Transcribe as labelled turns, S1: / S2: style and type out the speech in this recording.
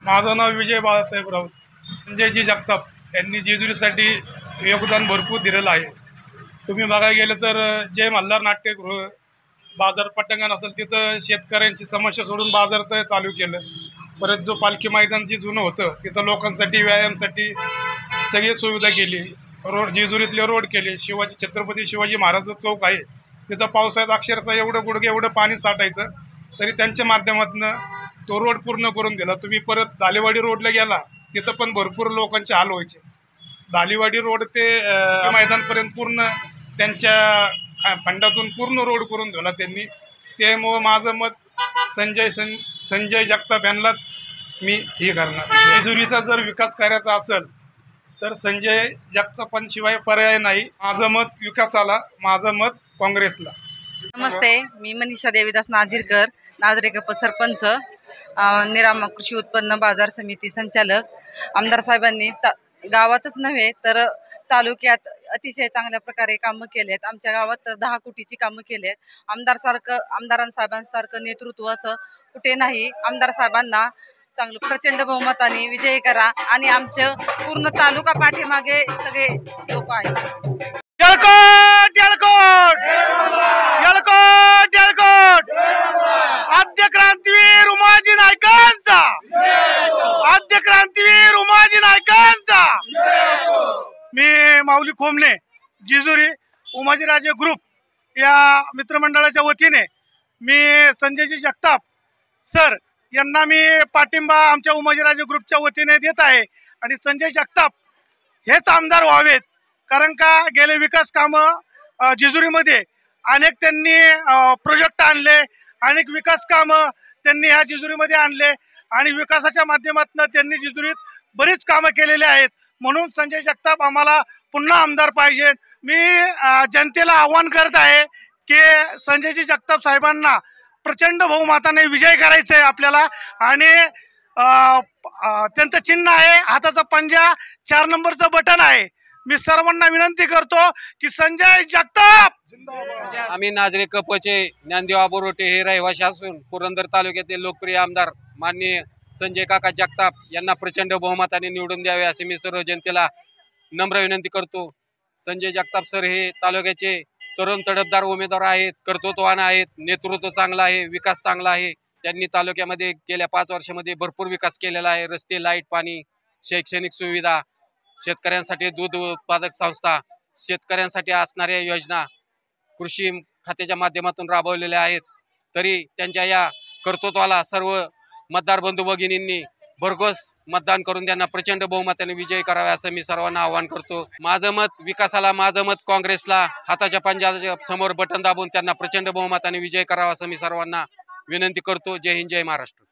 S1: माझं नाव विजय बाळासाहेब राऊत. संजयजी जगताप यांनी जेजुरीसाठी योगदान भरपूर दिलेलं आहे. तुम्ही बघायला गेलं तर जय मल्हार नाट्यगृह बाजार पटांगण असेल तिथं शेतकऱ्यांची समस्या सोडून बाजार तर चालू केलं. परत जो पालखी मैदान जे जुनं होतं तिथं लोकांसाठी व्यायामासाठी सगळी सुविधा केली. रोड जेजुरीतले रोड केले. छत्रपती शिवाजी महाराज चौक आहे तिथं पावसाळ्यात अक्षरशः एवढं गुडघे एवढं पाणी साठायचं तरी त्यांच्या माध्यमातून तो रोड पूर्ण करून दिला. तुम्ही परत दालेवाडी रोडला गेला तिथं पण भरपूर लोकांचे हाल व्हायचे. दालेवाडी रोड ते मैदानपर्यंत पूर्ण त्यांच्या फंडातून पूर्ण रोड करून दिला त्यांनी. त्यामुळं माझं मत संजय जगताप यांनाच मी हे करणार. जेजुरीचा जर विकास करायचा असेल तर संजय जगतापांशिवाय पर्याय नाही. माझं मत विकासाला, माझं मत काँग्रेसला.
S2: नमस्ते, मी मनीषा देवीदास नाझिरकर, नाझरेकप सरपंच, निरामा कृषी उत्पन्न बाजार समिती संचालक. आमदार साहेबांनी गावातच नव्हे तर तालुक्यात अतिशय चांगल्या प्रकारे कामं केलेत. आमच्या गावात तर 10 कोटीची कामं केलेत. आमदारांसाहेबांसारखं नेतृत्व असं कुठे नाही. आमदार साहेबांना चांगलं प्रचंड बहुमताने विजयी करा आणि आमचं पूर्ण तालुका पाठीमागे सगळे लोक आहेत.
S3: आद्य क्रांतीवीर उमाजी नायकांचा, आद्य क्रांतीवीर उमाजी नायकांचा. मी माऊली खोमने, जेजुरी उमाजीराजे ग्रुप या मित्रमंडळाच्या वतीने मी संजयजी जगताप सर यांना मी पाठिंबा आमच्या उमाजीराजे ग्रुपच्या वतीने देत आहे. आणि संजय जगताप हेच आमदार व्हावेत, कारण का गेले विकास कामं जेजुरीमध्ये अनेक त्यांनी प्रोजेक्ट आणले, अनेक विकास कामं त्यांनी ह्या जेजुरीमध्ये आणले आणि विकासाच्या माध्यमातून त्यांनी जेजुरीत बरीच कामं केलेली आहेत. म्हणून संजय जगताप आम्हाला पुन्हा आमदार पाहिजे. मी जनतेला आव्हान करत आहे की संजयजी जगताप साहेबांना प्रचंड बहुमताने विजय करायचा आहे आपल्याला. आणि त्यांचं चिन्ह आहे हाताचा पंजा, 4 नंबरचं बटन आहे. मी सर्वांना विनंती करतो की संजय जगताप.
S4: आम्ही नाझरेकपचे ज्ञानदेव बोरोटे हे रहिवासी असून पुरंदर तालुक्यातील लोकप्रिय आमदार माननीय संजय काका जगताप यांना प्रचंड बहुमताने निवडून द्यावे असे मी सर्व जनतेला नम्र विनंती करतो. संजय जगताप सर हे तालुक्याचे तरुण तडफदार उमेदवार आहेत, कर्तृत्ववान आहेत, नेतृत्व चांगलं आहे, विकास चांगला आहे. त्यांनी तालुक्यामध्ये गेल्या 5 वर्षामध्ये भरपूर विकास केलेला आहे. रस्ते, लाईट, पाणी, शैक्षणिक सुविधा, शेतकऱ्यांसाठी दूध उत्पादक संस्था, शेतकऱ्यांसाठी असणाऱ्या योजना कृषी खात्याच्या माध्यमातून राबवलेल्या आहेत. तरी त्यांच्या या कर्तृत्वाला सर्व मतदार बंधू भगिनींनी भरघोस मतदान करून त्यांना प्रचंड बहुमताने विजयी करावे असं मी सर्वांना आवाहन करतो. माझं मत विकासाला, माझं मत काँग्रेसला. हाताच्या पंजाच्या समोर बटन दाबून त्यांना प्रचंड बहुमताने विजय करावा असं मी सर्वांना विनंती करतो. जय हिंद, जय महाराष्ट्र.